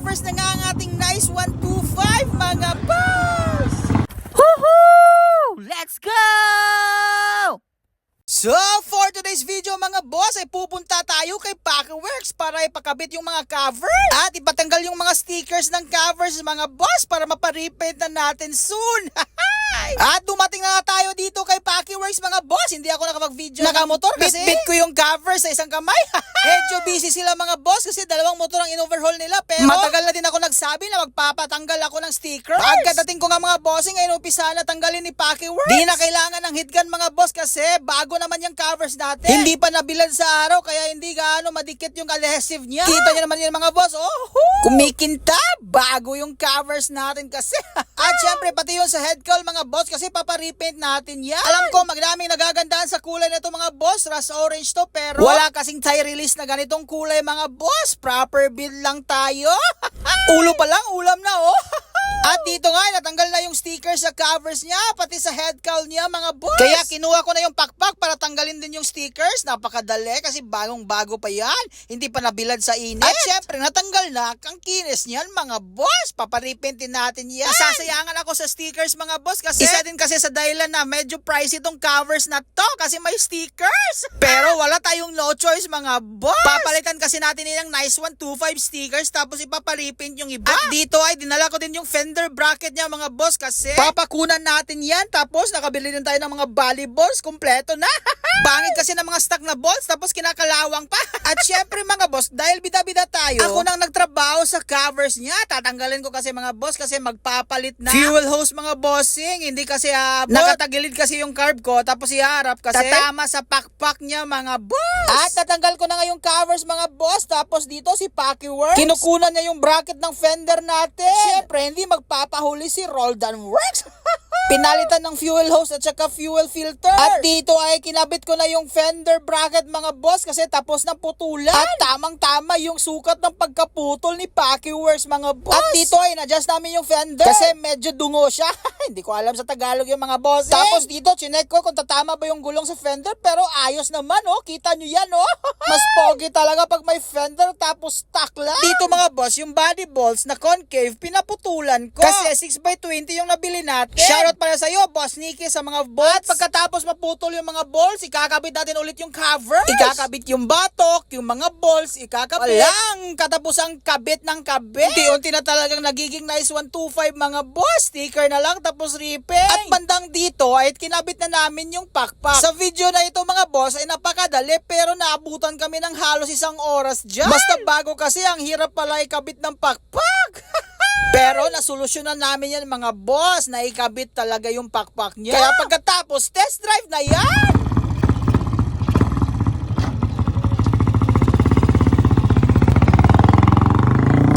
covers na nga ang ating Nice 125 mga boss! Woohoo! Let's go! So, for today's video mga boss ay pupunta tayo kay Packyworks para ipakabit yung mga covers at ipatanggal yung mga stickers ng covers mga boss para maparepaint na natin soon. At dumating na nga tayo dito kay Packyworks mga boss. Hindi ako nakapag-video nakamotor kasi bit ko yung covers sa isang kamay. Medyo busy sila mga boss kasi dalawang motor ang in-overhaul nila pero matagal na din ako nagsabi na magpapatanggal ako ng stickers. Pagkadating ko nga mga bossing ay inumpisa na tanggalin ni Packyworks. Di na kailangan ng heat gun mga boss kasi bago naman yung covers natin. Hindi pa nabilad sa araw kaya hindi gaano madikit yung adhesive niya. Kita niyo naman yun mga boss. Kumikinta bago yung covers natin kasi. At syempre pati yun sa head cowl mga boss kasi paparepaint natin yan. Alam ko magdaming nagagandaan sa kulay nito mga boss. Rust orange to pero wala kasing tie release na ganitong kulay mga boss. Proper build lang tayo. Ulo pa lang, ulam na At dito nga, natanggal na yung sticker sa covers niya, pati sa head cowl niya mga boss. Kaya kinuha ko na yung pakpak para tanggalin din yung stickers. Napakadali kasi bagong-bago pa yan. Hindi pa nabilad sa init. At syempre, natanggal na ang kinis niyan mga boss. Paparepaint din natin yan. Nasasayangan ako sa stickers mga boss kasi isa din kasi sa dahilan na medyo pricey itong covers na to kasi may stickers. Pero wala tayong no choice mga boss. Papalitan kasi natin yung Nice 125 stickers tapos ipaparepaint yung iba. At dito ay dinala ko din yung fender bracket niya mga boss kasi papakunan natin yan tapos nakabili din tayo ng mga volley balls kompleto na. Bangit kasi ng mga stock na balls tapos kinakalawang pa. At syempre mga boss dahil bida-bida tayo ako nang nagtrabaho sa covers niya. Tatanggalin ko kasi mga boss kasi magpapalit na fuel hose mga bossing. Hindi kasi nakatagilid kasi yung carb ko tapos iharap kasi tatama sa pakpak niya mga boss. At tatanggal ko na nga yung covers mga boss tapos dito si Packyworks kinukunan niya yung bracket ng fender natin. Syempre hindi magpapahuli si Roldan Works. Pinalitan ng fuel hose at saka fuel filter. At dito ay kinabit ko na yung fender bracket mga boss kasi tapos na putulan. At tamang-tama yung sukat ng pagkaputol ni Packyworks mga boss. At dito ay na-adjust namin yung fender kasi medyo dungo siya. Hindi ko alam sa Tagalog yung mga boss. Tapos dito chinek ko kung tatama ba yung gulong sa fender pero ayos naman Kita nyo yan Mas pogi talaga pag may fender tapos stock lang. Dito mga boss yung body bolts na concave pinaputulan ko. Kasi 6x20 yung nabili natin. Shoutout para sa iyo, Boss Nicky, sa mga bolts. At pagkatapos maputol yung mga bolts, ikakabit natin ulit yung cover. Ikakabit yung batok, yung mga bolts, ikakabit. Walang katapusang kabit ng kabit. Unti-unti na talagang nagiging Nice 125 mga boss. Sticker na lang tapos repaint. At bandang dito ay kinabit na namin yung pakpak. Sa video na ito mga boss ay napakadali pero naabutan kami ng halos 1 oras dyan. Basta bago kasi ang hirap pala ikabit ng pakpak. Pero nasolusyonan namin yan mga boss, naikabit talaga yung pakpak niya. Kaya pagkatapos, test drive na yan!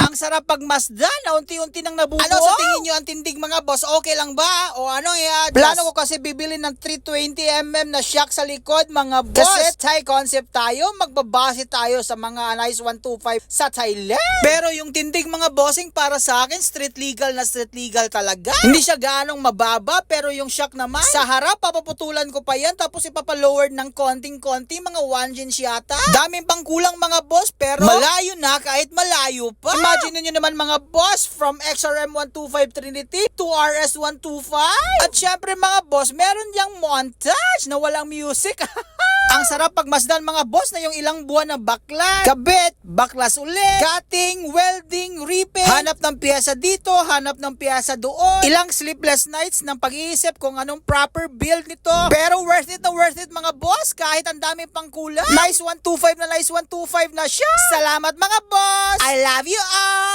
Ang sarap pagmasdan na unti-unti nang nabubuo. Ano sa tingin nyo ang tindig mga boss? Okay lang ba? O ano plano ko kasi bibili ng 320mm na shock sa likod mga boss. Kasi Thai concept tayo, magbabase tayo sa mga Nice 125 sa Thailand. Pero yung tindig mga bossing para sa akin, street legal na street legal talaga. Hindi siya ganong mababa pero yung shock naman, sa harap papaputulan ko pa yan tapos ipapalower ng konting-konti, mga 1 inch yata. Daming pang kulang mga boss pero malayo na kahit malayo pa. Imagine nyo naman mga boss, from XRM 125 Trinity to RS 125. At syempre mga boss, meron diyang montage na walang music. Ang sarap pagmasdan mga boss na yung ilang buwan na baklas, kabit, baklas ulit, cutting, welding, repaint, hanap ng piyesa dito, hanap ng piyesa doon, ilang sleepless nights ng pag-iisip kung anong proper build nito. Pero worth it na worth it mga boss kahit ang dami pang kulang. Nice 125 na Nice 125 na siya. Salamat mga boss! I love you all!